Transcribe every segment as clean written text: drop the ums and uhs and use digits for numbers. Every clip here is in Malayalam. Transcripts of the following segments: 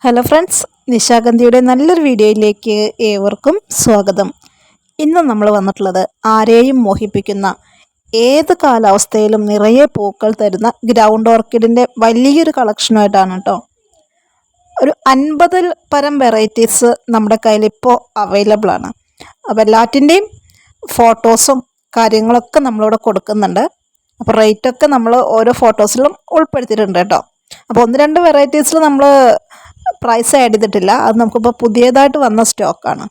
ഹലോ ഫ്രണ്ട്സ്, നിശാഗന്ധിയുടെ നല്ലൊരു വീഡിയോയിലേക്ക് ഏവർക്കും സ്വാഗതം. ഇന്ന് നമ്മൾ വന്നിട്ടുള്ളത് ആരെയും മോഹിപ്പിക്കുന്ന ഏത് കാലാവസ്ഥയിലും നിറയെ പൂക്കൾ തരുന്ന ഗ്രൗണ്ട് ഓർക്കിഡിൻ്റെ വലിയൊരു കളക്ഷനുമായിട്ടാണ് കേട്ടോ. ഒരു 50 പരം വെറൈറ്റീസ് നമ്മുടെ കയ്യിൽ ഇപ്പോൾ അവൈലബിൾ ആണ്. അപ്പോൾ എല്ലാറ്റിൻ്റെയും ഫോട്ടോസും കാര്യങ്ങളൊക്കെ നമ്മളിവിടെ കൊടുക്കുന്നുണ്ട്. അപ്പോൾ റേറ്റൊക്കെ നമ്മൾ ഓരോ ഫോട്ടോസിലും ഉൾപ്പെടുത്തിയിട്ടുണ്ട് കേട്ടോ. അപ്പോൾ 1-2 വെറൈറ്റീസിൽ നമ്മൾ പ്രൈസ് ആഡ് ചെയ്തിട്ടില്ല. അത് നമുക്കിപ്പോൾ പുതിയതായിട്ട് വന്ന സ്റ്റോക്കാണ്.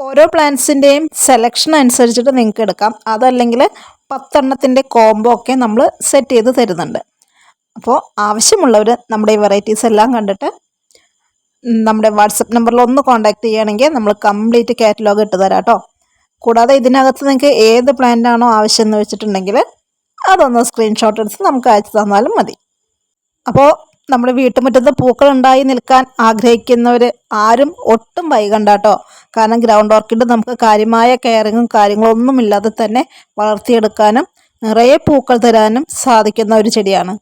ഓരോ പ്ലാന്റ്സിൻ്റെയും സെലക്ഷൻ അനുസരിച്ചിട്ട് നിങ്ങൾക്ക് എടുക്കാം. അതല്ലെങ്കിൽ 10 എണ്ണത്തിൻ്റെ കോംബോ ഒക്കെ നമ്മൾ സെറ്റ് ചെയ്ത് തരുന്നുണ്ട്. അപ്പോൾ ആവശ്യമുള്ളവർ നമ്മുടെ ഈ വെറൈറ്റീസ് എല്ലാം കണ്ടിട്ട് നമ്മുടെ വാട്സപ്പ് നമ്പറിൽ ഒന്ന് കോൺടാക്റ്റ് ചെയ്യുകയാണെങ്കിൽ നമ്മൾ കംപ്ലീറ്റ് കാറ്റലോഗ് ഇട്ട് തരാം കേട്ടോ. കൂടാതെ ഇതിനകത്ത് നിങ്ങൾക്ക് ഏത് പ്ലാന്റ് ആണോ ആവശ്യം എന്ന് വെച്ചിട്ടുണ്ടെങ്കിൽ അതൊന്ന് സ്ക്രീൻഷോട്ട് എടുത്ത് നമുക്ക് അയച്ചു തന്നാലും മതി. അപ്പോൾ നമ്മുടെ വീട്ടുമുറ്റത്ത് പൂക്കൾ ഉണ്ടായി നിൽക്കാൻ ആഗ്രഹിക്കുന്നവർ ആരും ഒട്ടും വൈകണ്ട കേട്ടോ. കാരണം ഗ്രൗണ്ട് ഓർക്കിഡ് നമുക്ക് കാര്യമായ കെയറിങ്ങും കാര്യങ്ങളൊന്നും ഇല്ലാതെ തന്നെ വളർത്തിയെടുക്കാനും നിറയെ പൂക്കൾ തരാനും സാധിക്കുന്ന ഒരു ചെടിയാണ്.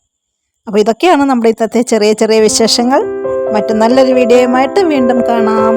അപ്പോൾ ഇതൊക്കെയാണ് നമ്മുടെ ഇന്നത്തെ ചെറിയ ചെറിയ വിശേഷങ്ങൾ. മറ്റു നല്ലൊരു വീഡിയോയുമായിട്ട് വീണ്ടും കാണാം.